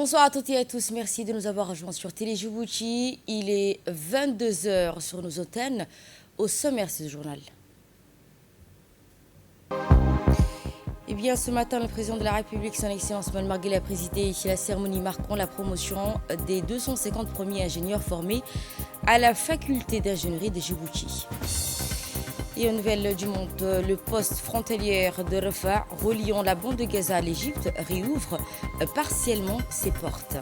Bonsoir à toutes et à tous, merci de nous avoir rejoints sur Télé Djibouti. Il est 22 heures sur nos antennes. Au sommaire de ce journal. Eh bien, ce matin, le président de la République, son Excellence Mohamed Marguerite, a présidé la cérémonie marquant la promotion des 250 premiers ingénieurs formés à la faculté d'ingénierie de Djibouti. Et aux nouvelles du monde, le poste frontalière de Rafah, reliant la bande de Gaza à l'Égypte, réouvre partiellement ses portes.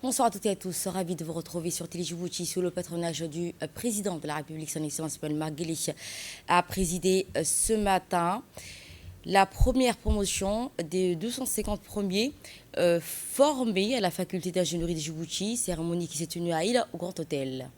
Bonsoir à toutes et à tous, ravi de vous retrouver sur Télé Djibouti sous le patronage du président de la République, son Excellence Mohamed Marguerite, a présidé ce matin la première promotion des 250 premiers formés à la faculté d'ingénierie de Djibouti, cérémonie qui s'est tenue à Île au Grand Hôtel.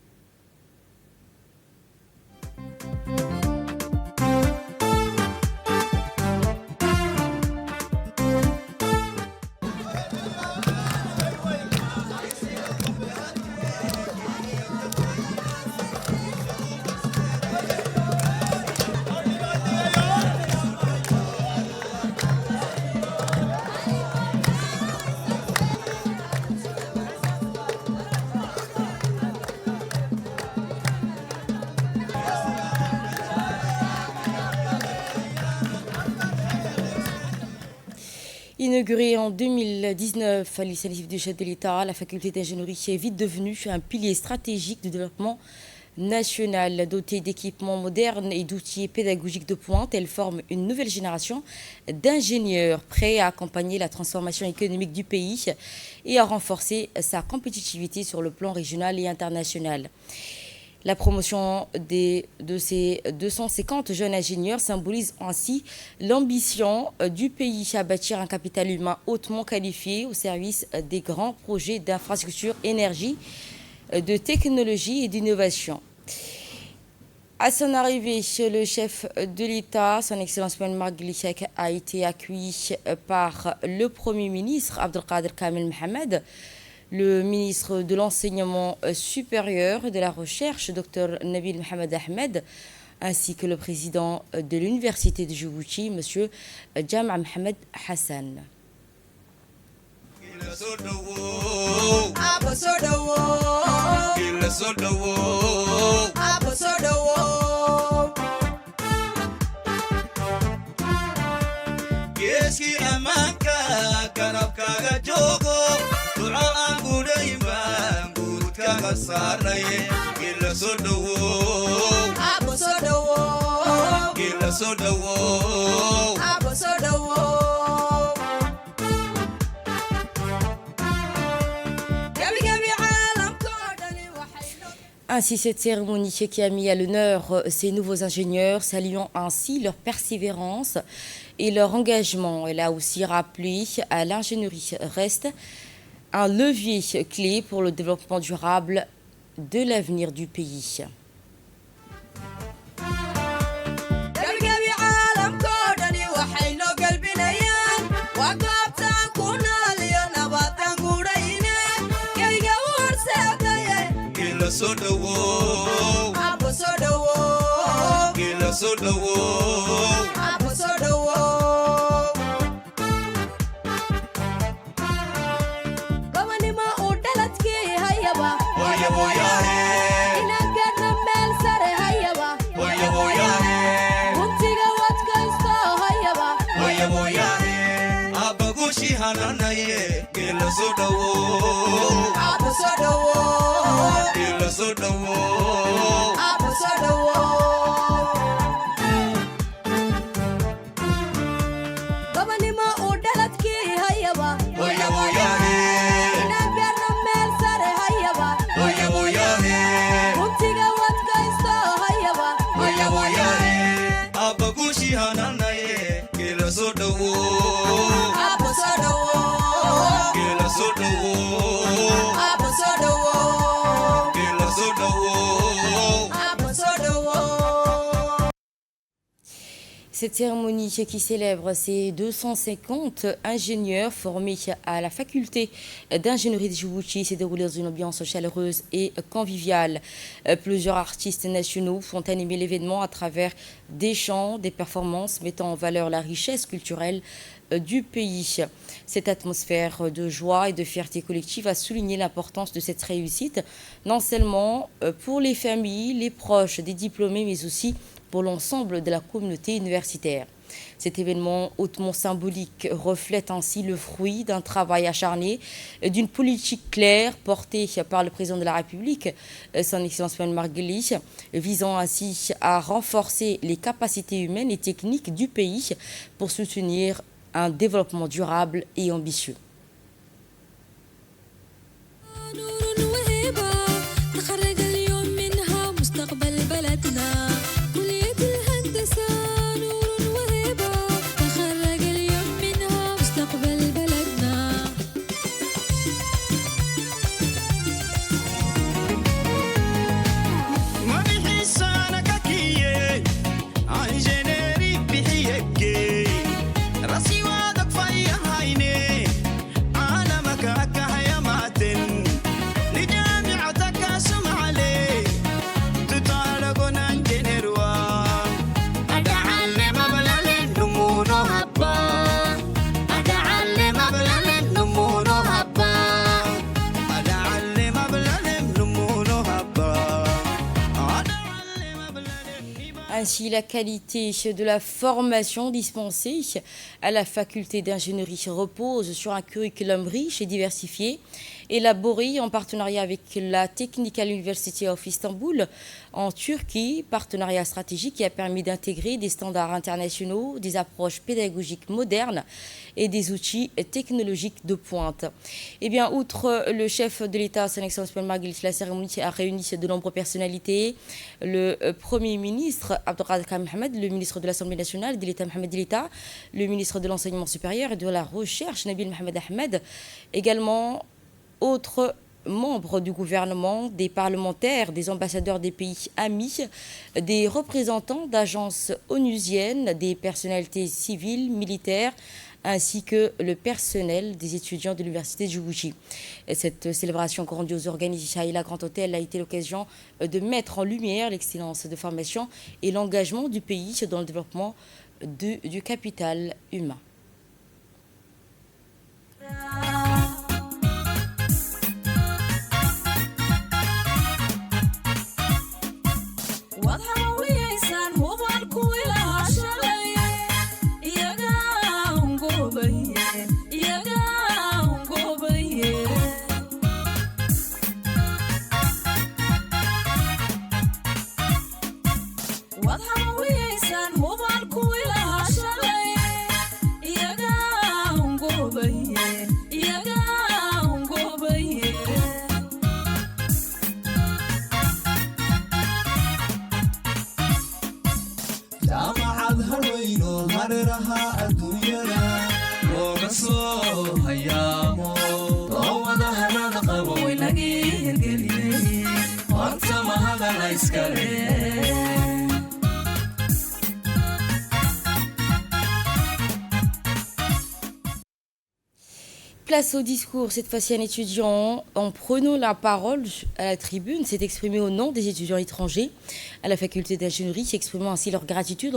Inaugurée en 2019 à l'initiative du chef de l'État, la faculté d'ingénierie est vite devenue un pilier stratégique du développement national. Dotée d'équipements modernes et d'outils pédagogiques de pointe, elle forme une nouvelle génération d'ingénieurs prêts à accompagner la transformation économique du pays et à renforcer sa compétitivité sur le plan régional et international. La promotion de ces 250 jeunes ingénieurs symbolise ainsi l'ambition du pays à bâtir un capital humain hautement qualifié au service des grands projets d'infrastructure, énergie, de technologie et d'innovation. À son arrivée, le chef de l'État, son Excellence Mohamed Marguerite, a été accueilli par le Premier ministre Abdelkader Kamel Mohamed, le ministre de l'Enseignement supérieur et de la Recherche, Dr Nabil Mohamed Ahmed, ainsi que le président de l'Université de Djibouti, M. Jama Mohamed Hassan. Ainsi, cette cérémonie qui a mis à l'honneur ces nouveaux ingénieurs, saluant ainsi leur persévérance et leur engagement. Elle a aussi rappelé à l'ingénierie reste un levier clé pour le développement durable de l'avenir du pays. Cette cérémonie qui célèbre ces 250 ingénieurs formés à la faculté d'ingénierie de Djibouti s'est déroulée dans une ambiance chaleureuse et conviviale. Plusieurs artistes nationaux ont animé l'événement à travers des chants, des performances mettant en valeur la richesse culturelle du pays. Cette atmosphère de joie et de fierté collective a souligné l'importance de cette réussite, non seulement pour les familles, les proches des diplômés, mais aussi pour l'ensemble de la communauté universitaire. Cet événement hautement symbolique reflète ainsi le fruit d'un travail acharné, d'une politique claire portée par le président de la République, son Excellence Mme Marguerite, visant ainsi à renforcer les capacités humaines et techniques du pays pour soutenir un développement durable et ambitieux. Ainsi, la qualité de la formation dispensée à la faculté d'ingénierie repose sur un curriculum riche et diversifié, élaboré en partenariat avec la Technical University of Istanbul en Turquie, partenariat stratégique qui a permis d'intégrer des standards internationaux, des approches pédagogiques modernes et des outils technologiques de pointe. Eh bien, outre le chef de l'État, son Excellence Marguerite, la cérémonie a réuni de nombreuses personnalités, le Premier ministre Abdelkader Mohamed, le ministre de l'Assemblée nationale de l'État Mohamed Delita, le ministre de l'Enseignement supérieur et de la Recherche Nabil Mohamed Ahmed, également autres membres du gouvernement, des parlementaires, des ambassadeurs des pays amis, des représentants d'agences onusiennes, des personnalités civiles, militaires, ainsi que le personnel des étudiants de l'Université de Djibouti. Cette célébration grandiose organisée à Ila Grand Hôtel a été l'occasion de mettre en lumière l'excellence de formation et l'engagement du pays dans le développement du capital humain. Place au discours. Cette fois-ci, un étudiant, en prenant la parole à la tribune, s'est exprimé au nom des étudiants étrangers à la faculté d'ingénierie, exprimant ainsi leur gratitude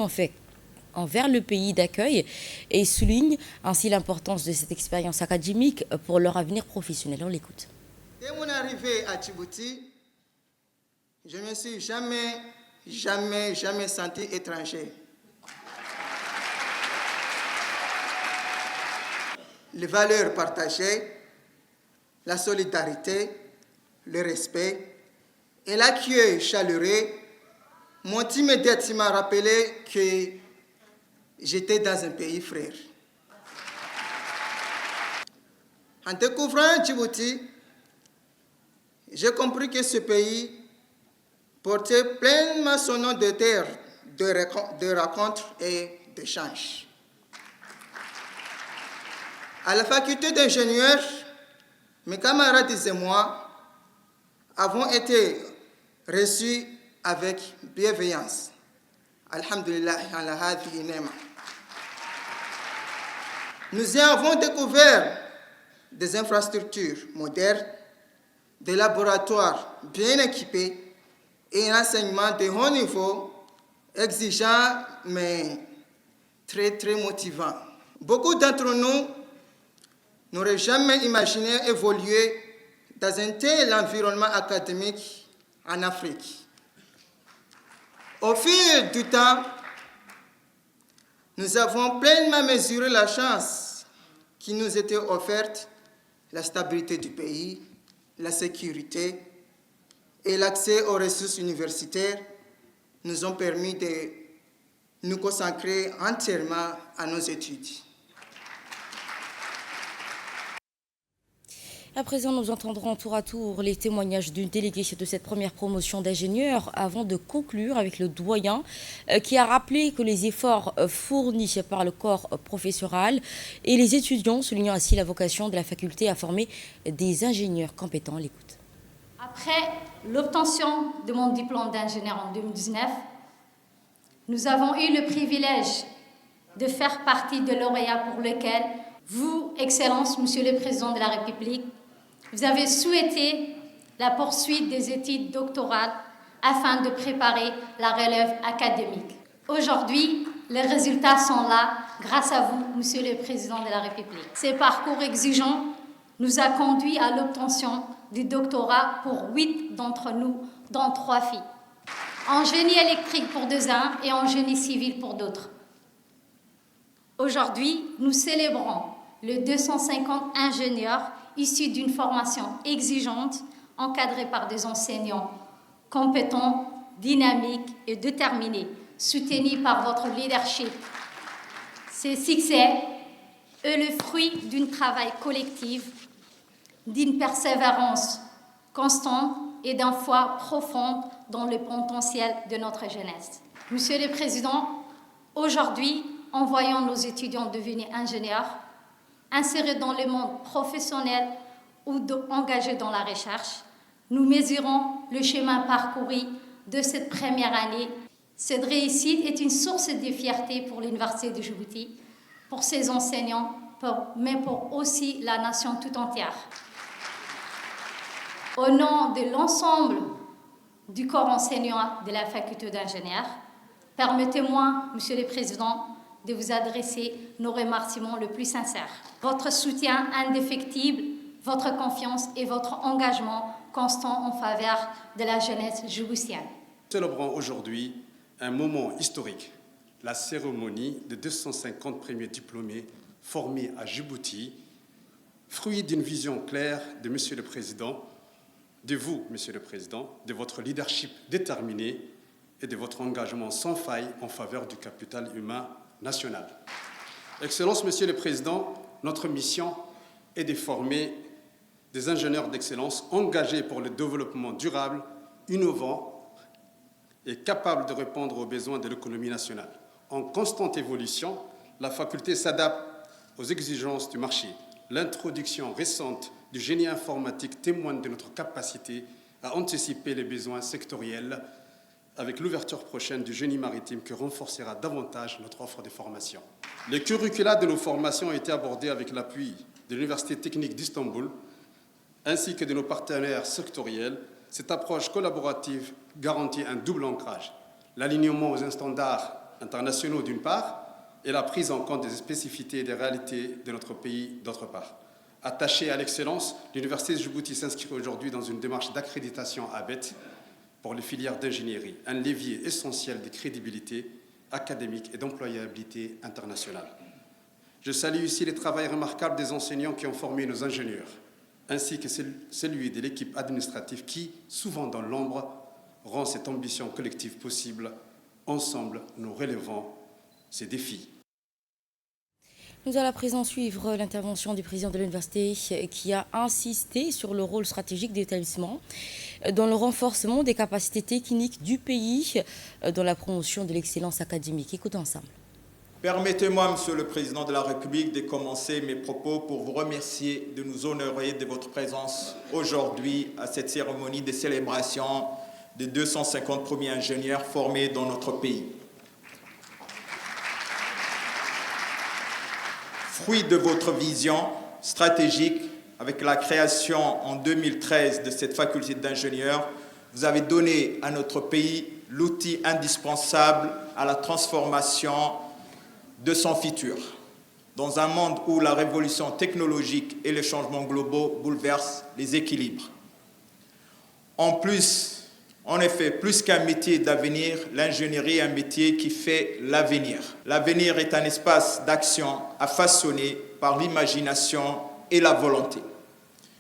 envers le pays d'accueil et souligne ainsi l'importance de cette expérience académique pour leur avenir professionnel. On l'écoute. Dès mon arrivée à Djibouti, je ne me suis jamais senti étranger. Les valeurs partagées, la solidarité, le respect et l'accueil chaleureux m'ont immédiatement rappelé que j'étais dans un pays frère. En découvrant Djibouti, j'ai compris que ce pays portait pleinement son nom de terre de rencontres et d'échanges. À la faculté d'ingénieurs, mes camarades et moi avons été reçus avec bienveillance, Alhamdulillah ala hadhihi ni'ma. Nous y avons découvert des infrastructures modernes, des laboratoires bien équipés et un enseignement de haut niveau, exigeant mais très motivant. Beaucoup d'entre nous n'auraient jamais imaginé évoluer dans un tel environnement académique en Afrique. Au fil du temps, nous avons pleinement mesuré la chance qui nous était offerte, la stabilité du pays, la sécurité et l'accès aux ressources universitaires nous ont permis de nous consacrer entièrement à nos études. À présent, nous entendrons tour à tour les témoignages d'une déléguée de cette première promotion d'ingénieurs avant de conclure avec le doyen qui a rappelé que les efforts fournis par le corps professoral et les étudiants, soulignant ainsi la vocation de la faculté à former des ingénieurs compétents. L'écoute. Après l'obtention de mon diplôme d'ingénieur en 2019, nous avons eu le privilège de faire partie de lauréats pour lequel vous, Excellence, Monsieur le Président de la République, vous avez souhaité la poursuite des études doctorales afin de préparer la relève académique. Aujourd'hui, les résultats sont là grâce à vous, Monsieur le Président de la République. Ces parcours exigeants nous a conduit à l'obtention du doctorat pour 8 d'entre nous, dont 3 filles. En génie électrique pour 2 uns et en génie civil pour d'autres. Aujourd'hui, nous célébrons les 250 ingénieurs issus d'une formation exigeante, encadrée par des enseignants compétents, dynamiques et déterminés, soutenus par votre leadership. Ces succès est le fruit d'un travail collectif, d'une persévérance constante et d'une foi profonde dans le potentiel de notre jeunesse. Monsieur le Président, aujourd'hui, en voyant nos étudiants devenir ingénieurs, insérés dans le monde professionnel ou engagés dans la recherche, nous mesurons le chemin parcouru de cette première année. Cette réussite est une source de fierté pour l'Université de Djibouti, pour ses enseignants, mais pour aussi la nation tout entière. Au nom de l'ensemble du corps enseignant de la faculté d'ingénieurs, permettez-moi, Monsieur le Président, de vous adresser nos remerciements les plus sincères. Votre soutien indéfectible, votre confiance et votre engagement constant en faveur de la jeunesse djiboutienne. Nous célébrons aujourd'hui un moment historique, la cérémonie des 250 premiers diplômés formés à Djibouti, fruit d'une vision claire de Monsieur le Président, de vous, Monsieur le Président, de votre leadership déterminé et de votre engagement sans faille en faveur du capital humain national. Excellence, Monsieur le Président, notre mission est de former des ingénieurs d'excellence engagés pour le développement durable, innovant et capables de répondre aux besoins de l'économie nationale. En constante évolution, la faculté s'adapte aux exigences du marché. L'introduction récente du génie informatique témoigne de notre capacité à anticiper les besoins sectoriels avec l'ouverture prochaine du génie maritime qui renforcera davantage notre offre de formation. Les curricula de nos formations ont été abordés avec l'appui de l'Université technique d'Istanbul ainsi que de nos partenaires sectoriels. Cette approche collaborative garantit un double ancrage, l'alignement aux standards internationaux d'une part et la prise en compte des spécificités et des réalités de notre pays d'autre part. Attachée à l'excellence, l'Université de Djibouti s'inscrit aujourd'hui dans une démarche d'accréditation ABET pour les filières d'ingénierie, un levier essentiel de crédibilité académique et d'employabilité internationale. Je salue ici le travail remarquable des enseignants qui ont formé nos ingénieurs, ainsi que celui de l'équipe administrative qui, souvent dans l'ombre, rend cette ambition collective possible. Ensemble, nous relevons ces défis. Nous allons à présent suivre l'intervention du président de l'université qui a insisté sur le rôle stratégique de l'établissement dans le renforcement des capacités techniques du pays dans la promotion de l'excellence académique. Écoutons ensemble. Permettez-moi, Monsieur le Président de la République, de commencer mes propos pour vous remercier de nous honorer de votre présence aujourd'hui à cette cérémonie de célébration des 250 premiers ingénieurs formés dans notre pays. fruit de votre vision stratégique avec la création en 2013 de cette faculté d'ingénieur, vous avez donné à notre pays l'outil indispensable à la transformation de son futur. Dans un monde où la révolution technologique et les changements globaux bouleversent les équilibres. En effet, plus qu'un métier d'avenir, l'ingénierie est un métier qui fait l'avenir. L'avenir est un espace d'action à façonner par l'imagination et la volonté.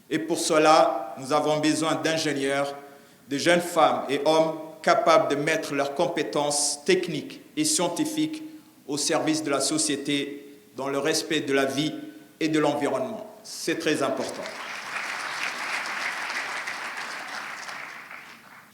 Et pour cela, nous avons besoin d'ingénieurs, de jeunes femmes et hommes capables de mettre leurs compétences techniques et scientifiques au service de la société dans le respect de la vie et de l'environnement. C'est très important.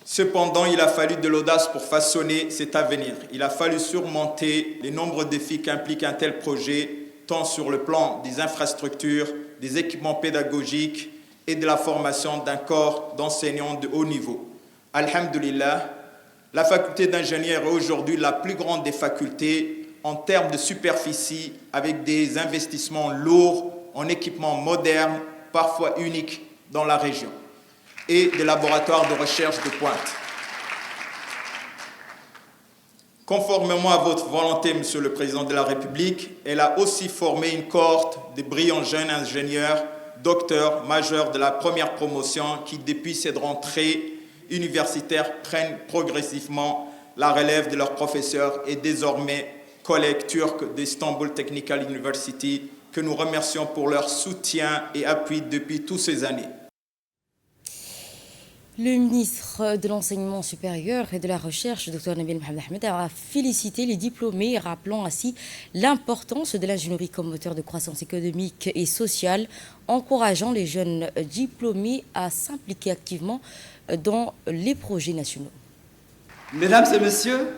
Cependant, il a fallu de l'audace pour façonner cet avenir. Il a fallu surmonter les nombreux défis qu'implique un tel projet, tant sur le plan des infrastructures, des équipements pédagogiques et de la formation d'un corps d'enseignants de haut niveau. Alhamdulillah, la faculté d'ingénieur est aujourd'hui la plus grande des facultés en termes de superficie, avec des investissements lourds en équipements modernes, parfois uniques dans la région, et des laboratoires de recherche de pointe. Conformément à votre volonté, Monsieur le Président de la République, elle a aussi formé une cohorte de brillants jeunes ingénieurs, docteurs, majeurs de la première promotion qui, depuis cette rentrée universitaire, prennent progressivement la relève de leurs professeurs et désormais collègues turcs d'Istanbul Technical University, que nous remercions pour leur soutien et appui depuis toutes ces années. Le ministre de l'Enseignement supérieur et de la Recherche, Dr Nabil Mohamed Ahmed, a félicité les diplômés, rappelant ainsi l'importance de l'ingénierie comme moteur de croissance économique et sociale, encourageant les jeunes diplômés à s'impliquer activement dans les projets nationaux. Mesdames et messieurs,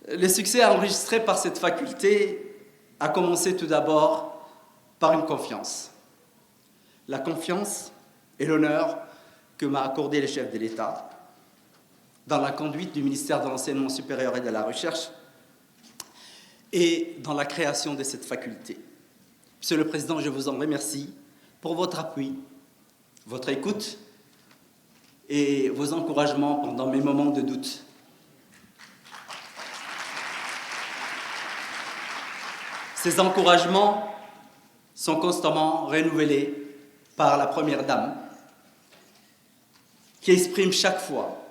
le succès enregistré par cette faculté a commencé tout d'abord par une confiance. La confiance et l'honneur que m'a accordé le chef de l'État dans la conduite du ministère de l'Enseignement supérieur et de la Recherche et dans la création de cette faculté. Monsieur le Président, je vous en remercie pour votre appui, votre écoute et vos encouragements pendant mes moments de doute. Ces encouragements sont constamment renouvelés par la Première Dame, qui exprime chaque fois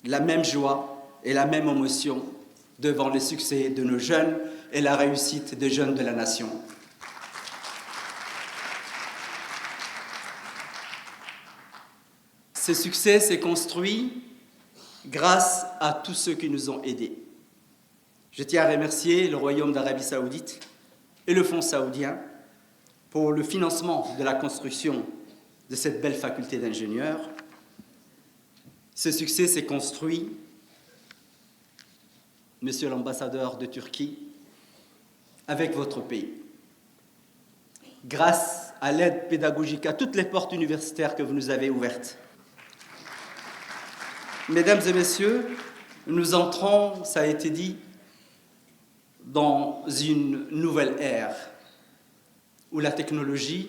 la même joie et la même émotion devant le succès de nos jeunes et la réussite des jeunes de la nation. Ce succès s'est construit grâce à tous ceux qui nous ont aidés. Je tiens à remercier le Royaume d'Arabie Saoudite et le Fonds saoudien pour le financement de la construction de cette belle faculté d'ingénieurs. Ce succès s'est construit, Monsieur l'ambassadeur de Turquie, avec votre pays. Grâce à l'aide pédagogique, à toutes les portes universitaires que vous nous avez ouvertes. Mesdames et messieurs, nous entrons, ça a été dit, dans une nouvelle ère où la technologie,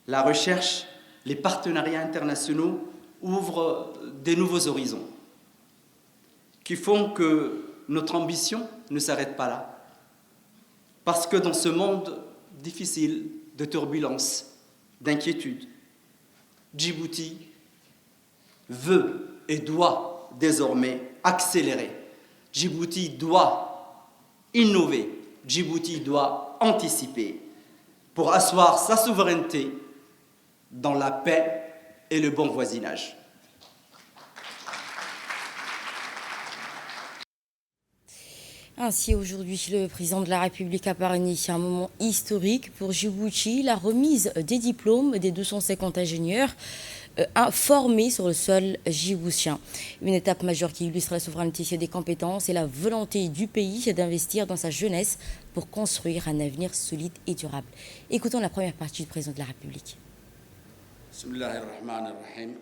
la recherche, les partenariats internationaux ouvrent des nouveaux horizons qui font que notre ambition ne s'arrête pas là. Parce que dans ce monde difficile, de turbulences, d'inquiétudes, Djibouti veut et doit désormais accélérer. Djibouti doit innover. Djibouti doit anticiper pour asseoir sa souveraineté dans la paix et le bon voisinage. Ainsi, aujourd'hui, le président de la République a parrainé un moment historique pour Djibouti, la remise des diplômes des 250 ingénieurs formés sur le sol djiboutien. Une étape majeure qui illustre la souveraineté des compétences et la volonté du pays d'investir dans sa jeunesse pour construire un avenir solide et durable. Écoutons la première partie du président de la République. Bismillahirrahmanirrahim.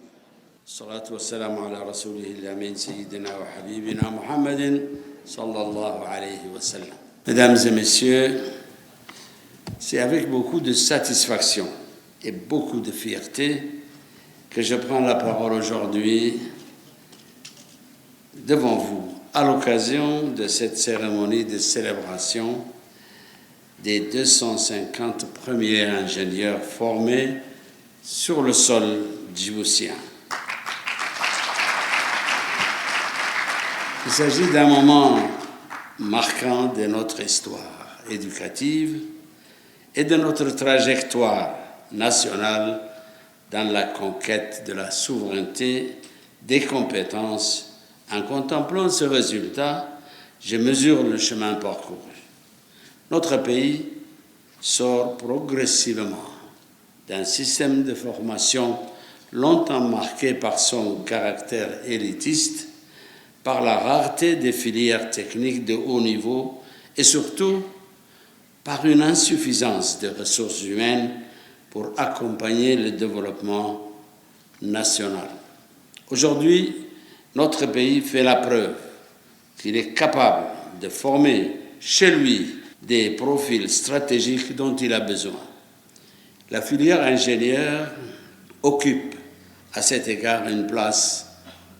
Salatu wassalamu ala rasulihil amin sayyidina wa habibina Muhammadin sallallahu alayhi wa sallam. Mesdames et messieurs, C'est avec beaucoup de satisfaction et beaucoup de fierté que je prends la parole aujourd'hui devant vous à l'occasion de cette cérémonie de célébration des 250 premiers ingénieurs formés sur le sol djiboutien. Il s'agit d'un moment marquant de notre histoire éducative et de notre trajectoire nationale dans la conquête de la souveraineté, des compétences. En contemplant ce résultat, je mesure le chemin parcouru. Notre pays sort progressivement d'un système de formation longtemps marqué par son caractère élitiste, par la rareté des filières techniques de haut niveau et surtout par une insuffisance de ressources humaines pour accompagner le développement national. Aujourd'hui, notre pays fait la preuve qu'il est capable de former chez lui des profils stratégiques dont il a besoin. La filière ingénieur occupe à cet égard une place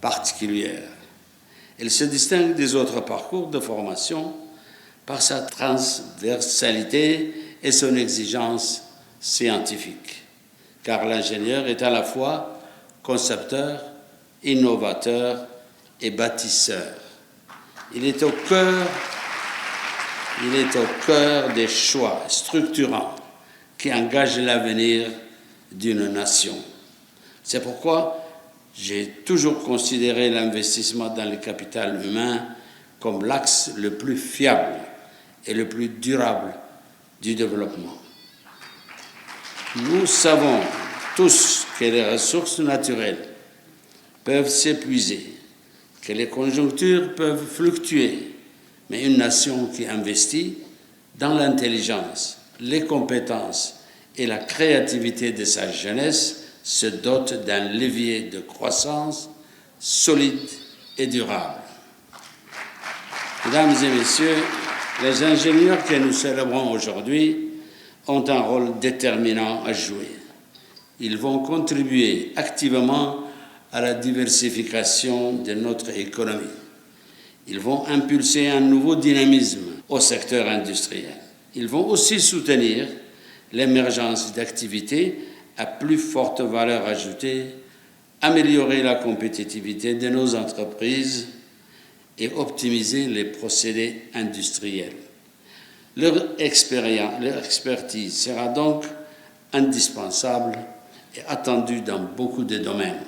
particulière. Elle se distingue des autres parcours de formation par sa transversalité et son exigence scientifique, car l'ingénieur est à la fois concepteur, innovateur et bâtisseur. Il est au cœur des choix structurants qui engagent l'avenir d'une nation. C'est pourquoi j'ai toujours considéré l'investissement dans le capital humain comme l'axe le plus fiable et le plus durable du développement. Nous savons tous que les ressources naturelles peuvent s'épuiser, que les conjonctures peuvent fluctuer, mais une nation qui investit dans l'intelligence, les compétences et la créativité de sa jeunesse se dote d'un levier de croissance solide et durable. Mesdames et messieurs, les ingénieurs que nous célébrons aujourd'hui ont un rôle déterminant à jouer. Ils vont contribuer activement à la diversification de notre économie. Ils vont impulser un nouveau dynamisme au secteur industriel. Ils vont aussi soutenir l'émergence d'activités à plus forte valeur ajoutée, améliorer la compétitivité de nos entreprises et optimiser les procédés industriels. Leur expertise sera donc indispensable et attendue dans beaucoup de domaines.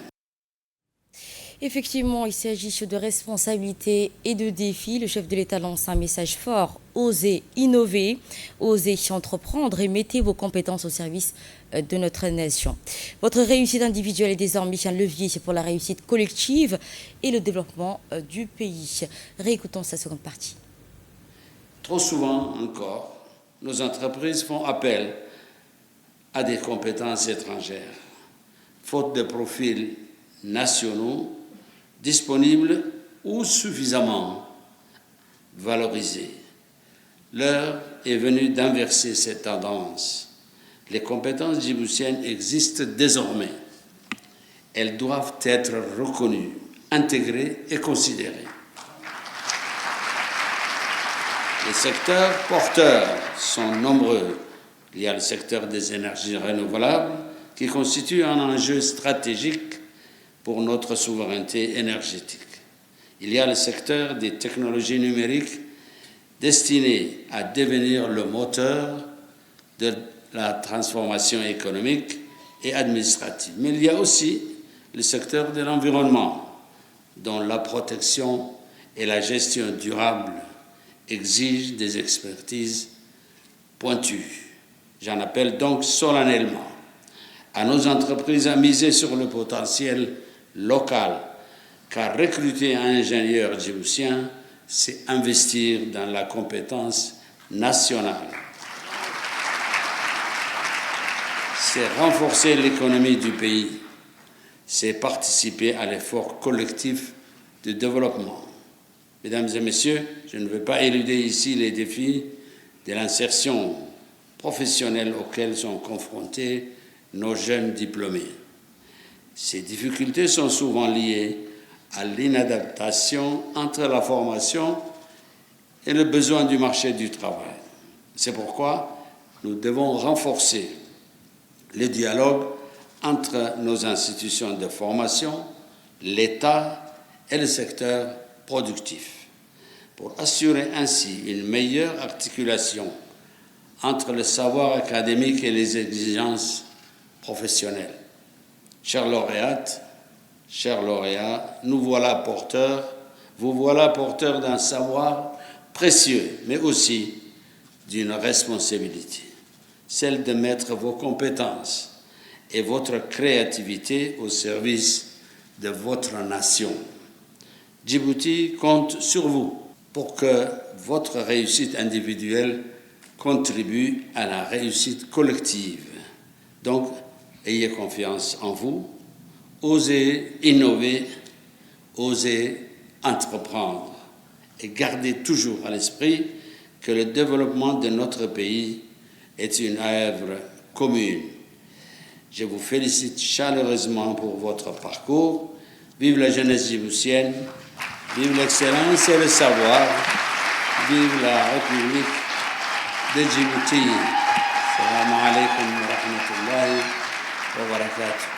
Effectivement, il s'agit de responsabilités et de défis. Le chef de l'État lance un message fort. Osez innover, osez entreprendre et mettez vos compétences au service de notre nation. Votre réussite individuelle est désormais un levier pour la réussite collective et le développement du pays. Réécoutons sa seconde partie. Trop souvent encore, nos entreprises font appel à des compétences étrangères, faute de profils nationaux disponibles ou suffisamment valorisés. L'heure est venue d'inverser cette tendance. Les compétences djiboutiennes existent désormais. Elles doivent être reconnues, intégrées et considérées. Les secteurs porteurs sont nombreux. Il y a le secteur des énergies renouvelables qui constitue un enjeu stratégique pour notre souveraineté énergétique. Il y a le secteur des technologies numériques destiné à devenir le moteur de la transformation économique et administrative. Mais il y a aussi le secteur de l'environnement, dont la protection et la gestion durable exigent des expertises pointues. J'en appelle donc solennellement à nos entreprises à miser sur le potentiel local, car recruter un ingénieur djiboutien, c'est investir dans la compétence nationale. C'est renforcer l'économie du pays, c'est participer à l'effort collectif de développement. Mesdames et messieurs, je ne veux pas éluder ici les défis de l'insertion professionnelles auxquelles sont confrontés nos jeunes diplômés. Ces difficultés sont souvent liées à l'inadaptation entre la formation et le besoin du marché du travail. C'est pourquoi nous devons renforcer le dialogue entre nos institutions de formation, l'État et le secteur productif, pour assurer ainsi une meilleure articulation entre le savoir académique et les exigences professionnelles. Chères lauréates, chers lauréats, vous voilà porteurs d'un savoir précieux, mais aussi d'une responsabilité, celle de mettre vos compétences et votre créativité au service de votre nation. Djibouti compte sur vous pour que votre réussite individuelle contribue à la réussite collective. Donc, ayez confiance en vous, osez innover, osez entreprendre et gardez toujours à l'esprit que le développement de notre pays est une œuvre commune. Je vous félicite chaleureusement pour votre parcours. Vive la jeunesse djiboutienne, vive l'excellence et le savoir, vive la République de Djibouti. Assalamu alaikum wa rahmatullahi wa barakatuh.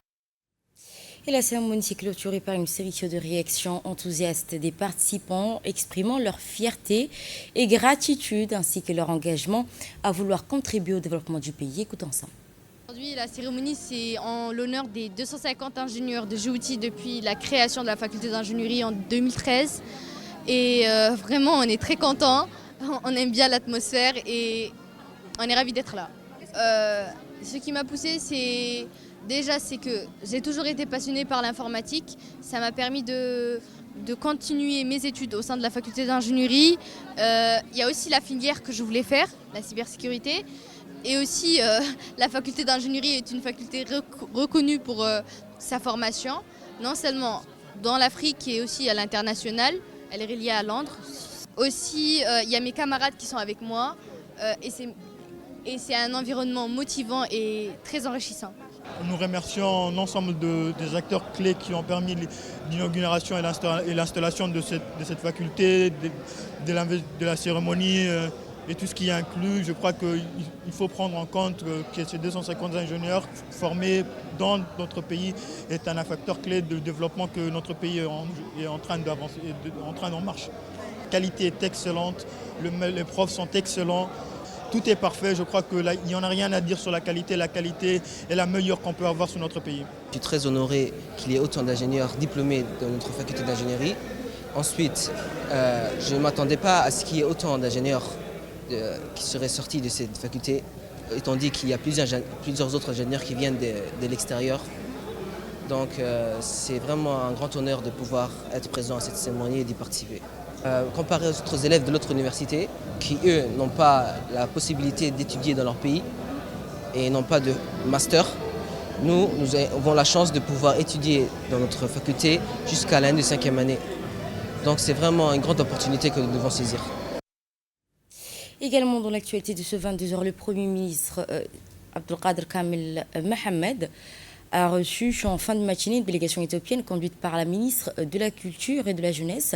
Et la cérémonie s'est clôturée par une série de réactions enthousiastes des participants exprimant leur fierté et gratitude ainsi que leur engagement à vouloir contribuer au développement du pays. Écoutons ensemble. Aujourd'hui, la cérémonie, c'est en l'honneur des 250 ingénieurs de Djibouti depuis la création de la faculté d'ingénierie en 2013. Et vraiment, on est très contents, on aime bien l'atmosphère et on est ravis d'être là. Ce qui m'a poussé, c'est que j'ai toujours été passionnée par l'informatique. Ça m'a permis de continuer mes études au sein de la faculté d'ingénierie. Il y a aussi la filière que je voulais faire, la cybersécurité. Et aussi, la faculté d'ingénierie est une faculté reconnue pour sa formation, non seulement dans l'Afrique et aussi à l'international. Elle est reliée à Londres. Aussi, il y a mes camarades qui sont avec moi et c'est un environnement motivant et très enrichissant. Nous remercions l'ensemble des acteurs clés qui ont permis l'inauguration et l'installation de cette faculté, de la cérémonie et tout ce qui est inclus. Je crois qu'il faut prendre en compte que ces 250 ingénieurs formés dans notre pays est un facteur clé de développement que notre pays est en train d'avancer, en marche. La qualité est excellente, les profs sont excellents. Tout est parfait, je crois qu'il n'y en a rien à dire sur la qualité. La qualité est la meilleure qu'on peut avoir sur notre pays. Je suis très honoré qu'il y ait autant d'ingénieurs diplômés dans notre faculté d'ingénierie. Ensuite, je ne m'attendais pas à ce qu'il y ait autant d'ingénieurs qui seraient sortis de cette faculté, étant dit qu'il y a plusieurs autres ingénieurs qui viennent de l'extérieur. Donc c'est vraiment un grand honneur de pouvoir être présent à cette cérémonie et d'y participer. Comparé aux autres élèves de l'autre université qui, eux, n'ont pas la possibilité d'étudier dans leur pays et n'ont pas de master, nous avons la chance de pouvoir étudier dans notre faculté jusqu'à l'année de 5e année. Donc c'est vraiment une grande opportunité que nous devons saisir. Également dans l'actualité de ce 22h, le Premier ministre Abdelkader Kamel Mohamed a reçu en fin de matinée une délégation éthiopienne conduite par la ministre de la Culture et de la Jeunesse,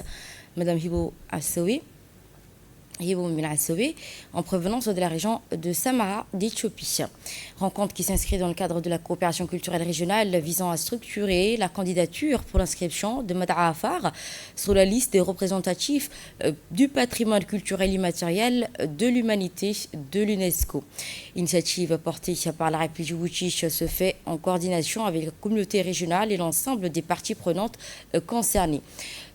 Madame Hibo Bin Assowe, en provenance de la région de Samara d'Éthiopie. Rencontre qui s'inscrit dans le cadre de la coopération culturelle régionale visant à structurer la candidature pour l'inscription de Mada'a Afar sur la liste des représentatifs du patrimoine culturel immatériel de l'humanité de l'UNESCO. Initiative portée par la République Djibouti se fait en coordination avec la communauté régionale et l'ensemble des parties prenantes concernées.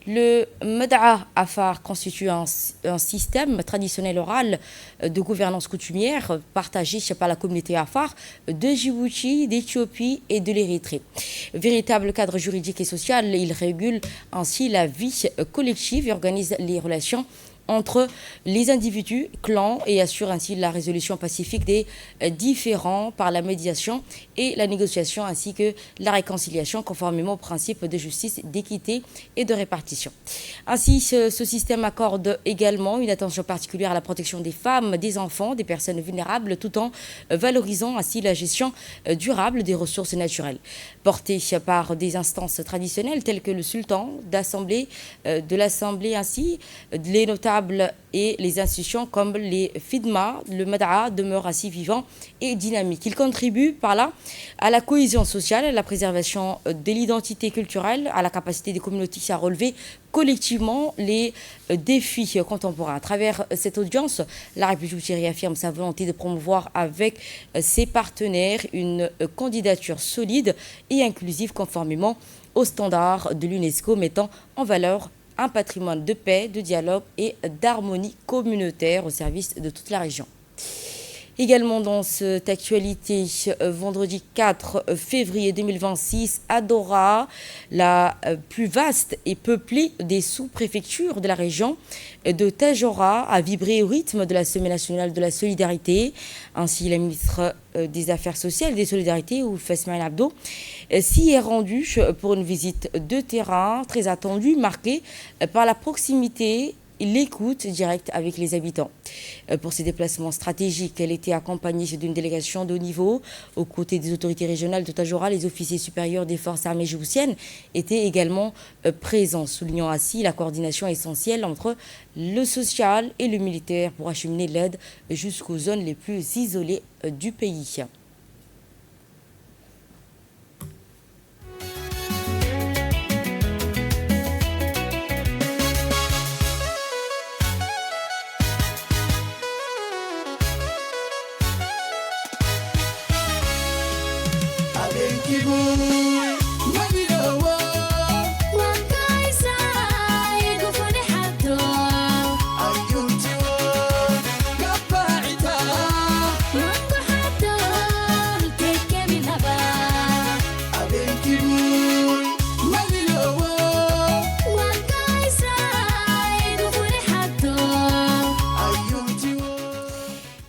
Le Mada'a Afar constitue un système traditionnel oral de gouvernance coutumière partagé par la communauté Afar de Djibouti, d'Éthiopie et de l'Érythrée. Véritable cadre juridique et social, il régule ainsi la vie collective et organise les relations entre les individus, clans, et assure ainsi la résolution pacifique des différends par la médiation et la négociation, ainsi que la réconciliation conformément aux principes de justice, d'équité et de répartition. Ainsi, ce système accorde également une attention particulière à la protection des femmes, des enfants, des personnes vulnérables, tout en valorisant ainsi la gestion durable des ressources naturelles. Portée par des instances traditionnelles telles que le sultan de l'Assemblée, ainsi les notables et les institutions comme les FIDMA, le MADA demeurent ainsi vivants et dynamiques. Ils contribuent par là à la cohésion sociale, à la préservation de l'identité culturelle, à la capacité des communautés à relever collectivement les défis contemporains. À travers cette audience, la République réaffirme sa volonté de promouvoir avec ses partenaires une candidature solide et inclusive conformément aux standards de l'UNESCO, mettant en valeur un patrimoine de paix, de dialogue et d'harmonie communautaire au service de toute la région. Également dans cette actualité, vendredi 4 février 2026, à Dora, la plus vaste et peuplée des sous-préfectures de la région de Tadjoura, a vibré au rythme de la Semaine nationale de la solidarité. Ainsi, la ministre des Affaires sociales et des Solidarités, Oulfa Esmaïl Abdo, s'y est rendue pour une visite de terrain très attendue, marquée par la proximité et l'écoute directe avec les habitants. Pour ces déplacements stratégiques, elle était accompagnée d'une délégation de haut niveau. Aux côtés des autorités régionales de Tadjoura, les officiers supérieurs des forces armées djiboutiennes étaient également présents, soulignant ainsi la coordination essentielle entre le social et le militaire pour acheminer l'aide jusqu'aux zones les plus isolées du pays.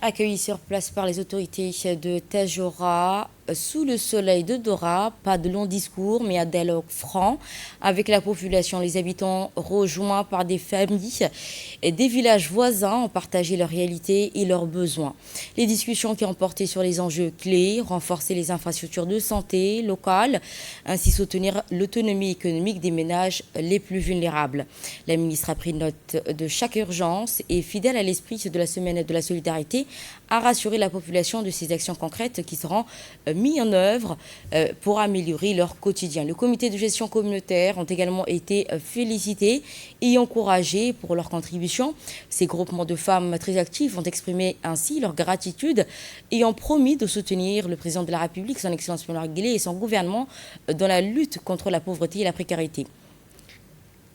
Accueillis sur place par les autorités de Tadjoura, sous le soleil de Dora, pas de long discours, mais un dialogue franc avec la population. Les habitants, rejoints par des familles et des villages voisins, ont partagé leur réalité et leurs besoins. Les discussions qui ont porté sur les enjeux clés, renforcer les infrastructures de santé locales, ainsi soutenir l'autonomie économique des ménages les plus vulnérables. La ministre a pris note de chaque urgence et, fidèle à l'esprit de la Semaine de la solidarité, a rassuré la population de ces actions concrètes qui seront mises en œuvre pour améliorer leur quotidien. Le comité de gestion communautaire ont également été félicités et encouragés pour leur contribution. Ces groupements de femmes très actifs ont exprimé ainsi leur gratitude et ont promis de soutenir le président de la République, son Excellence Mounir Guelleh, et son gouvernement dans la lutte contre la pauvreté et la précarité.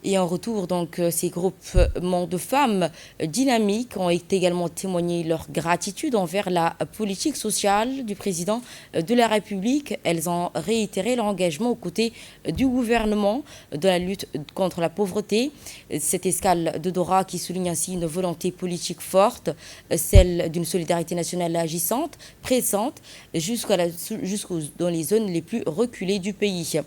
Et en retour, donc, ces groupements de femmes dynamiques ont également témoigné leur gratitude envers la politique sociale du président de la République. Elles ont réitéré leur engagement aux côtés du gouvernement dans la lutte contre la pauvreté. Cette escale de Dora qui souligne ainsi une volonté politique forte, celle d'une solidarité nationale agissante, pressante, dans les zones les plus reculées du pays.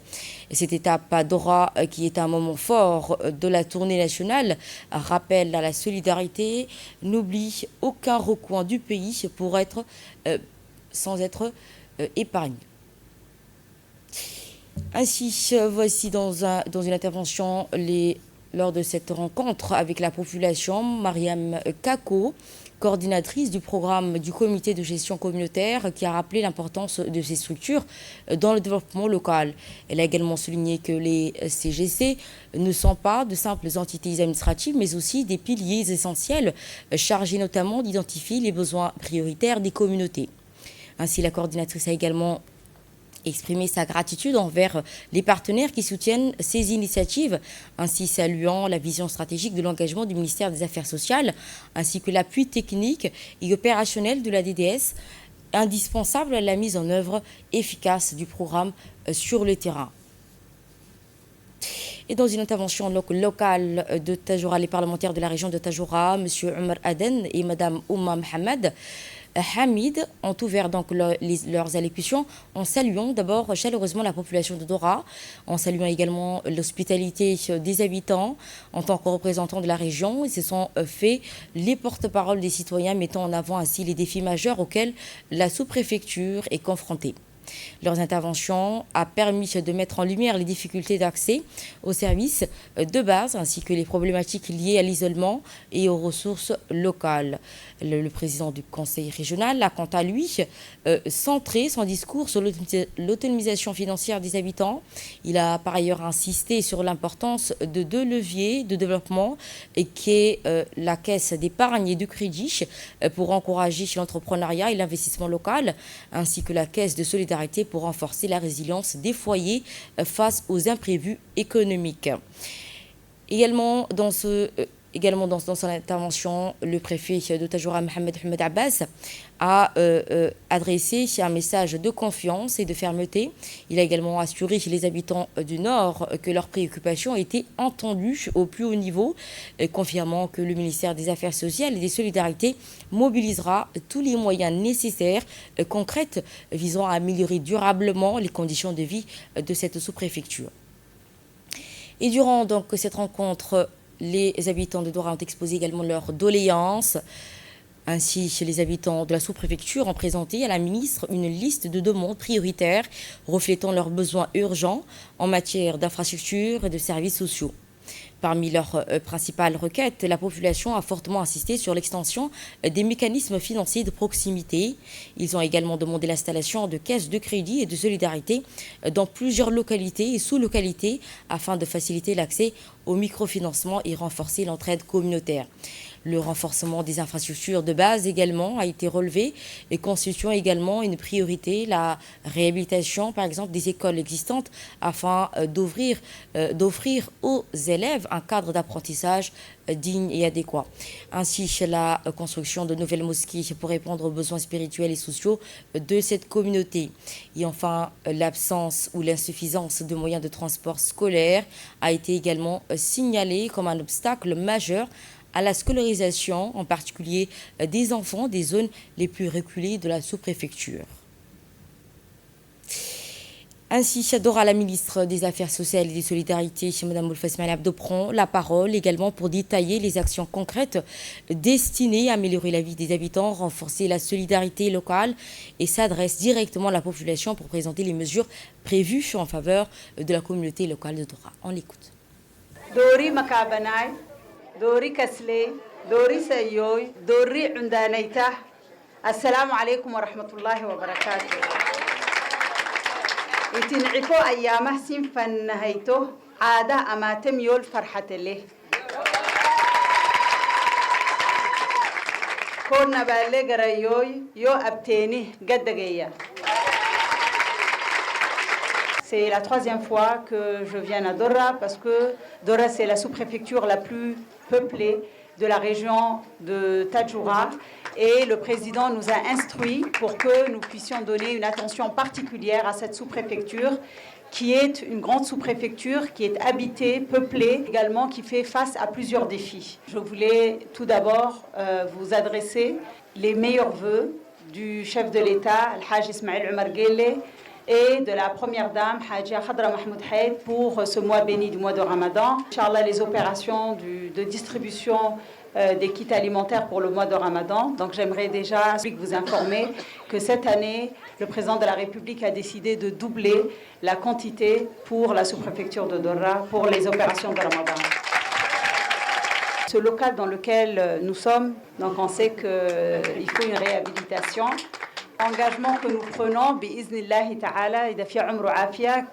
Cette étape à Dora, qui est un moment fort de la tournée nationale, rappelle à la solidarité, n'oublie aucun recoin du pays pour être sans être épargné. Ainsi, voici dans une intervention lors de cette rencontre avec la population, Mariam Kako, coordinatrice du programme du comité de gestion communautaire, qui a rappelé l'importance de ces structures dans le développement local. Elle a également souligné que les CGC ne sont pas de simples entités administratives, mais aussi des piliers essentiels chargés notamment d'identifier les besoins prioritaires des communautés. Ainsi, la coordinatrice a également exprimer sa gratitude envers les partenaires qui soutiennent ces initiatives, ainsi saluant la vision stratégique de l'engagement du ministère des Affaires sociales, ainsi que l'appui technique et opérationnel de la DDS, indispensable à la mise en œuvre efficace du programme sur le terrain. Et dans une intervention locale de Tajoura, les parlementaires de la région de Tajoura, M. Omar Aden et Mme Ouma Mohamed Hamid ont ouvert donc leurs allocutions en saluant d'abord chaleureusement la population de Dora, en saluant également l'hospitalité des habitants en tant que représentants de la région. Ils se sont fait les porte-parole des citoyens, mettant en avant ainsi les défis majeurs auxquels la sous-préfecture est confrontée. Leurs interventions ont permis de mettre en lumière les difficultés d'accès aux services de base ainsi que les problématiques liées à l'isolement et aux ressources locales. Le président du conseil régional a quant à lui centré son discours sur l'autonomisation financière des habitants. Il a par ailleurs insisté sur l'importance de 2 leviers de développement qui est la caisse d'épargne et de crédit pour encourager l'entrepreneuriat et l'investissement local ainsi que la caisse de solidarité pour renforcer la résilience des foyers face aux imprévus économiques. Également dans son intervention, le préfet de Tajoura, Mohamed Ahmed Abbas, a adressé un message de confiance et de fermeté. Il a également assuré les habitants du Nord que leurs préoccupations étaient entendues au plus haut niveau, confirmant que le ministère des Affaires sociales et des Solidarités mobilisera tous les moyens nécessaires, concrets, visant à améliorer durablement les conditions de vie de cette sous-préfecture. Et durant donc cette rencontre, les habitants de Dora ont exposé également leurs doléances. Ainsi, les habitants de la sous-préfecture ont présenté à la ministre une liste de demandes prioritaires reflétant leurs besoins urgents en matière d'infrastructures et de services sociaux. Parmi leurs principales requêtes, la population a fortement insisté sur l'extension des mécanismes financiers de proximité. Ils ont également demandé l'installation de caisses de crédit et de solidarité dans plusieurs localités et sous-localités afin de faciliter l'accès au microfinancement et renforcer l'entraide communautaire. Le renforcement des infrastructures de base également a été relevé et constituant également une priorité la réhabilitation par exemple des écoles existantes afin d'offrir aux élèves un cadre d'apprentissage digne et adéquat. Ainsi, la construction de nouvelles mosquées pour répondre aux besoins spirituels et sociaux de cette communauté. Et enfin, l'absence ou l'insuffisance de moyens de transport scolaire a été également signalée comme un obstacle majeur à la scolarisation, en particulier des enfants des zones les plus reculées de la sous-préfecture. Ainsi, Dora, la ministre des Affaires sociales et des Solidarités, Mme Moulfasma Abdo, prend la parole également pour détailler les actions concrètes destinées à améliorer la vie des habitants, renforcer la solidarité locale et s'adresse directement à la population pour présenter les mesures prévues en faveur de la communauté locale de Dora. On l'écoute. دوري مكابناي دوري كسلي دوري سيوي دوري عندانيته السلام عليكم ورحمة الله وبركاته يتنعفو أيامه سنفن نهيته عادة أماتم يول فرحة له كورنا بالي قريوي يو أبتيني قد دقيا. C'est la 3e fois que je viens à Dora parce que Dora, c'est la sous-préfecture la plus peuplée de la région de Tajoura et le président nous a instruits pour que nous puissions donner une attention particulière à cette sous-préfecture qui est une grande sous-préfecture qui est habitée, peuplée également, qui fait face à plusieurs défis. Je voulais tout d'abord vous adresser les meilleurs vœux du chef de l'État, Al-Hajj Ismail Omar Guelleh, et de la première dame, Hajia Khadra Mahmoud Haïd, pour ce mois béni du mois de Ramadan. Inch'Allah, les opérations de distribution des kits alimentaires pour le mois de Ramadan. Donc j'aimerais déjà vous informer que cette année, le président de la République a décidé de doubler la quantité pour la sous-préfecture de Dora pour les opérations de Ramadan. Ce local dans lequel nous sommes, donc on sait qu'il faut une réhabilitation. Engagement que nous prenons, bi'iznillahi ta'ala,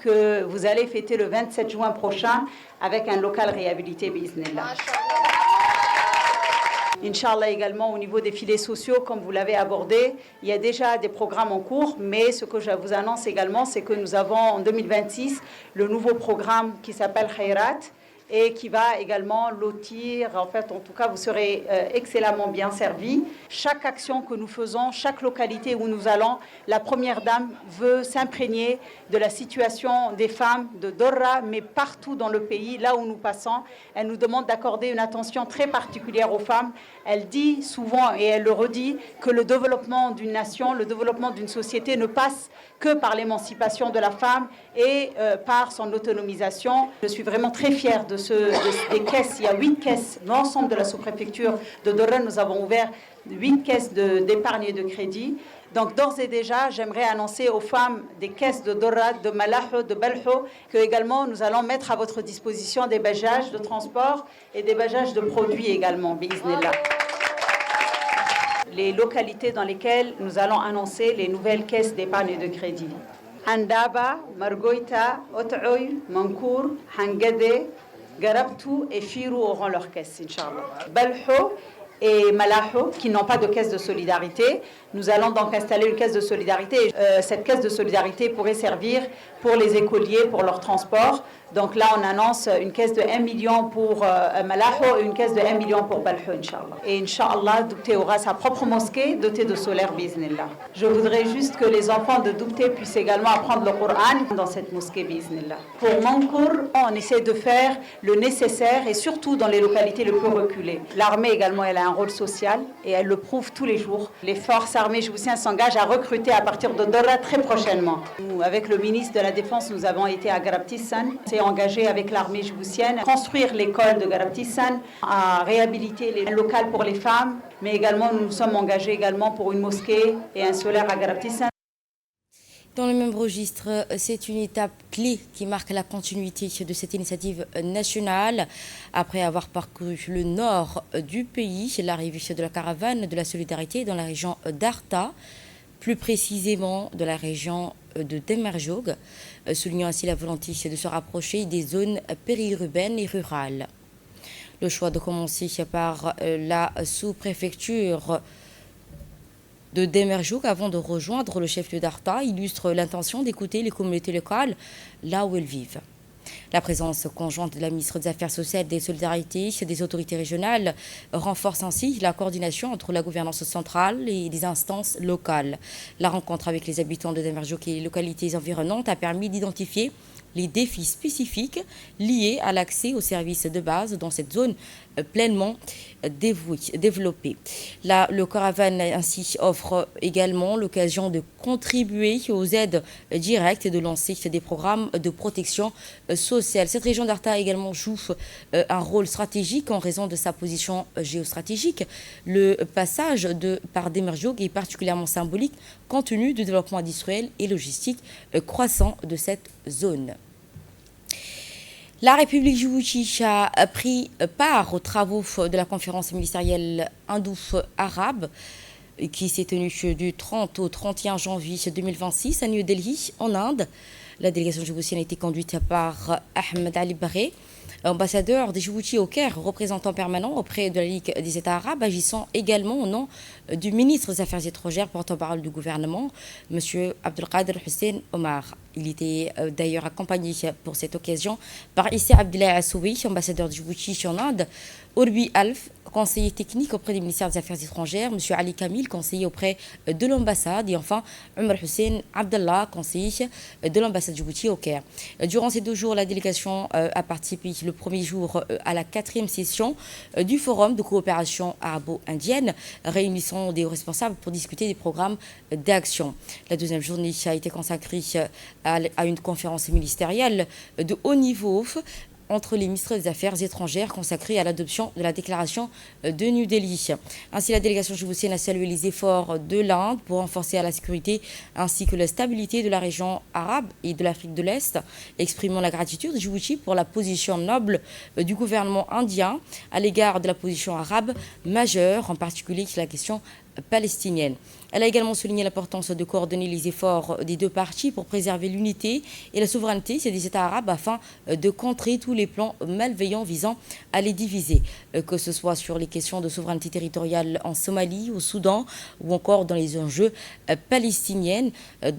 que vous allez fêter le 27 juin prochain avec un local réhabilité, bi'iznillah. Inch'Allah également au niveau des filets sociaux, comme vous l'avez abordé, il y a déjà des programmes en cours, mais ce que je vous annonce également, c'est que nous avons en 2026 le nouveau programme qui s'appelle Khayrat, et qui va également lotir. En fait, en tout cas, vous serez excellemment bien servis. Chaque action que nous faisons, chaque localité où nous allons, la Première Dame veut s'imprégner de la situation des femmes de Dora, mais partout dans le pays, là où nous passons. Elle nous demande d'accorder une attention très particulière aux femmes. Elle dit souvent, et elle le redit, que le développement d'une nation, le développement d'une société ne passe que par l'émancipation de la femme et par son autonomisation. Je suis vraiment très fière des caisses. Il y a 8 caisses dans l'ensemble de la sous-préfecture de Dora. Nous avons ouvert 8 caisses d'épargne et de crédit. Donc d'ores et déjà, j'aimerais annoncer aux femmes des caisses de Dora, de Malaho, de Balho, que également nous allons mettre à votre disposition des bajages de transport et des bajages de produits également, biiznillah. Les localités dans lesquelles nous allons annoncer les nouvelles caisses d'épargne et de crédit. Handaba, Margoita, Ot'oy, Mankour, Hangade, Garabtou et Firou auront leurs caisses, Inch'Allah. Balho et Malaho, qui n'ont pas de caisse de solidarité. Nous allons donc installer une caisse de solidarité. Cette caisse de solidarité pourrait servir pour les écoliers, pour leur transport. Donc là, on annonce une caisse de 1 million pour Malaho et une caisse de 1 million pour Balho, Inch'Allah. Et Inch'Allah, Doubté aura sa propre mosquée dotée de solaire, biiznillah. Je voudrais juste que les enfants de Doubté puissent également apprendre le Coran dans cette mosquée, biiznillah. Pour Mankour, on essaie de faire le nécessaire et surtout dans les localités les plus reculées. L'armée également, elle a un rôle social et elle le prouve tous les jours. Les forces armées djiboutiennes s'engagent à recruter à partir de Dora très prochainement. Nous, avec le ministre de la Défense, nous avons été à Garabtissan. Engagé avec l'armée djiboutienne, construire l'école de Garabtissan, à réhabiliter les locales pour les femmes, mais également nous nous sommes engagés également pour une mosquée et un solaire à Garabtissan. Dans le même registre, c'est une étape clé qui marque la continuité de cette initiative nationale. Après avoir parcouru le nord du pays, l'arrivée de la caravane de la solidarité dans la région d'Arta, plus précisément de la région de Demerjoug, soulignant ainsi la volonté de se rapprocher des zones périurbaines et rurales. Le choix de commencer par la sous-préfecture de Demerjoug avant de rejoindre le chef-lieu d'Arta illustre l'intention d'écouter les communautés locales là où elles vivent. La présence conjointe de la ministre des Affaires sociales et des Solidarités des autorités régionales renforce ainsi la coordination entre la gouvernance centrale et les instances locales. La rencontre avec les habitants de Demerjoug et les localités environnantes a permis d'identifier les défis spécifiques liés à l'accès aux services de base dans cette zone pleinement développée. Le caravane ainsi offre également l'occasion de contribuer aux aides directes et de lancer des programmes de protection sociale. Cette région d'Arta également joue un rôle stratégique en raison de sa position géostratégique. Le passage par Demerjoug est particulièrement symbolique compte tenu du développement industriel et logistique croissant de cette zone. La République djibouti a pris part aux travaux de la conférence ministérielle indo-arabe qui s'est tenue du 30 au 31 janvier 2026 à New Delhi, en Inde. La délégation djiboutienne a été conduite par Ahmed Ali Baré, ambassadeur de Djibouti au Caire, représentant permanent auprès de la Ligue des États arabes, agissant également au nom du ministre des Affaires étrangères, porte-parole du gouvernement, M. Abdelkader Hussein Omar. Il était d'ailleurs accompagné pour cette occasion par Issa Abdullah Assoubi, ambassadeur de Djibouti en Inde, Urbi Alf, conseiller technique auprès du ministère des Affaires étrangères, M. Ali Kamil, conseiller auprès de l'ambassade, et enfin Omar Hussein Abdallah, conseiller de l'ambassade de Djibouti au Caire. Durant ces 2 jours, la délégation a participé le premier jour à la 4e session du Forum de coopération arabo-indienne, réunissant des responsables pour discuter des programmes d'action. La 2e journée a été consacrée à une conférence ministérielle de haut niveau entre les ministres des Affaires étrangères consacrée à l'adoption de la déclaration de New Delhi. Ainsi, la délégation djiboutienne a salué les efforts de l'Inde pour renforcer la sécurité ainsi que la stabilité de la région arabe et de l'Afrique de l'Est, exprimant la gratitude de Djibouti pour la position noble du gouvernement indien à l'égard de la position arabe majeure, en particulier la question palestinienne. Elle a également souligné l'importance de coordonner les efforts des deux parties pour préserver l'unité et la souveraineté des États arabes afin de contrer tous les plans malveillants visant à les diviser, que ce soit sur les questions de souveraineté territoriale en Somalie, au Soudan ou encore dans les enjeux palestiniens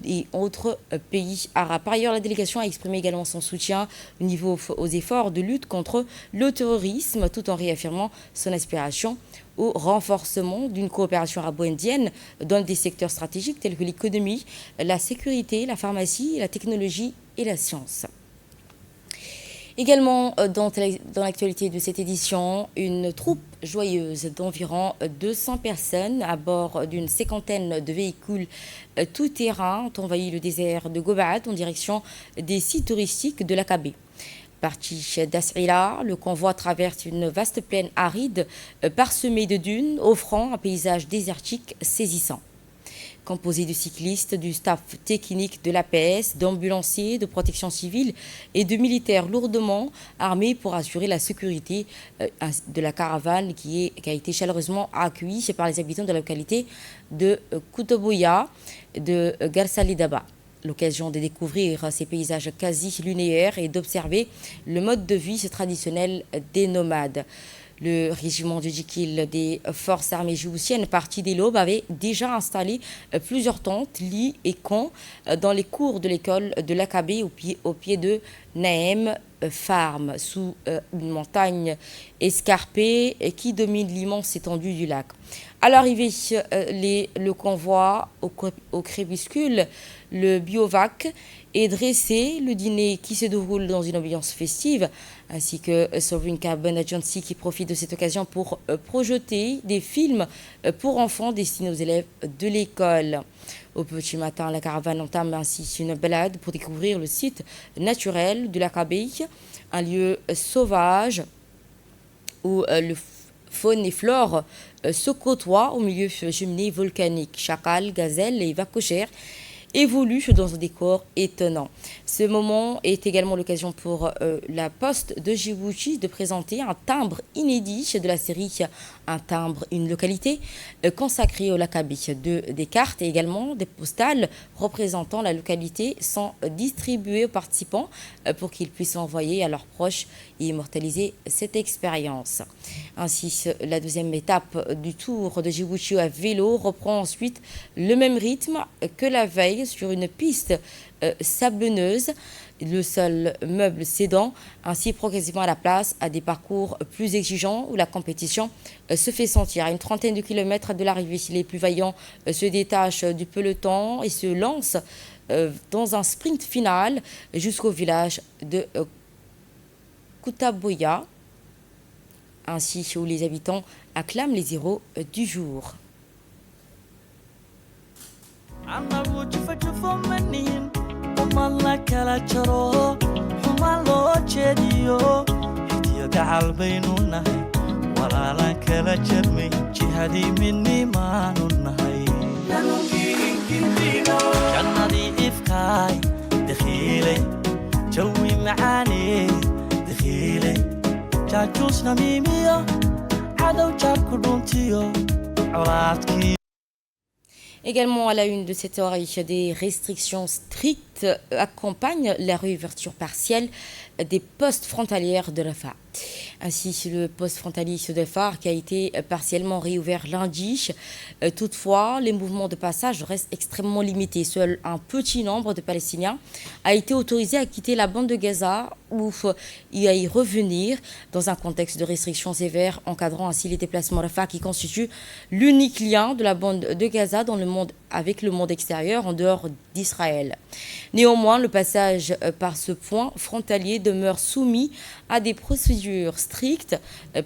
et autres pays arabes. Par ailleurs, la délégation a exprimé également son soutien aux efforts de lutte contre le terrorisme tout en réaffirmant son aspiration au renforcement d'une coopération arabo-indienne dans des secteurs stratégiques tels que l'économie, la sécurité, la pharmacie, la technologie et la science. Également, dans l'actualité de cette édition, une troupe joyeuse d'environ 200 personnes à bord d'une cinquantaine de véhicules tout-terrain ont envahi le désert de Gobat en direction des sites touristiques de l'Aqabé. Parti d'As'ila, le convoi traverse une vaste plaine aride parsemée de dunes, offrant un paysage désertique saisissant. Composé de cyclistes, du staff technique de l'APS, d'ambulanciers, de protection civile et de militaires lourdement armés pour assurer la sécurité de la caravane qui a été chaleureusement accueillie par les habitants de la localité de Koutobouya, de Garsalidaba. L'occasion de découvrir ces paysages quasi lunaires et d'observer le mode de vie traditionnel des nomades. Le régiment du Djikil des forces armées djiboutiennes, parti dès l'aube, avait déjà installé plusieurs tentes, lits et camps dans les cours de l'école de l'Aqabé au pied de Naem Farm, sous une montagne escarpée qui domine l'immense étendue du lac. À l'arrivée, le convoi au crépuscule, le biovac est dressé, le dîner qui se déroule dans une ambiance festive, ainsi que Sovereign Carbon Agency qui profite de cette occasion pour projeter des films pour enfants destinés aux élèves de l'école. Au petit matin, la caravane entame ainsi une balade pour découvrir le site naturel de l'Aqabé, un lieu sauvage où le faune et flore se côtoient au milieu de cheminées volcaniques. Chacals, gazelles et vacochères évoluent dans un décor étonnant. Ce moment est également l'occasion pour la Poste de Djibouti de présenter un timbre inédit de la série Un timbre, une localité consacrée au l'Aqabé. Des cartes et également des postales représentant la localité sont distribuées aux participants pour qu'ils puissent envoyer à leurs proches et immortaliser cette expérience. Ainsi, la deuxième étape du tour de Djibouti à vélo reprend ensuite le même rythme que la veille sur une piste sablonneuse, le seul meuble cédant ainsi progressivement à la place à des parcours plus exigeants où la compétition se fait sentir. À une trentaine de kilomètres de l'arrivée, les plus vaillants se détachent du peloton et se lancent dans un sprint final jusqu'au village de Koutaboya, ainsi où les habitants acclament les héros du jour. Également à la une de cette soirée, des restrictions strictes accompagnent la réouverture partielle des postes frontalières de Rafah. Ainsi, le poste frontalier de Rafah qui a été partiellement réouvert lundi. Toutefois, les mouvements de passage restent extrêmement limités. Seul un petit nombre de Palestiniens a été autorisé à quitter la bande de Gaza ou à y revenir dans un contexte de restrictions sévères encadrant ainsi les déplacements Rafah qui constituent l'unique lien de la bande de Gaza dans le monde avec le monde extérieur en dehors d'Israël. Néanmoins, le passage par ce point frontalier demeure soumis à des procédures strictes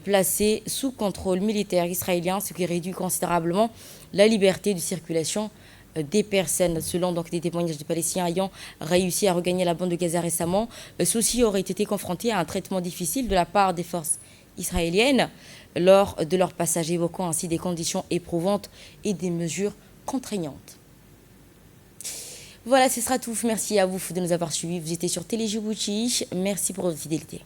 placées sous contrôle militaire israélien, ce qui réduit considérablement la liberté de circulation des personnes. Selon donc des témoignages de Palestiniens ayant réussi à regagner la bande de Gaza récemment, ceux-ci auraient été confrontés à un traitement difficile de la part des forces israéliennes lors de leur passage, évoquant ainsi des conditions éprouvantes et des mesures contraignantes. Voilà, ce sera tout. Merci à vous de nous avoir suivis. Vous étiez sur Télé Djibouti. Merci pour votre fidélité.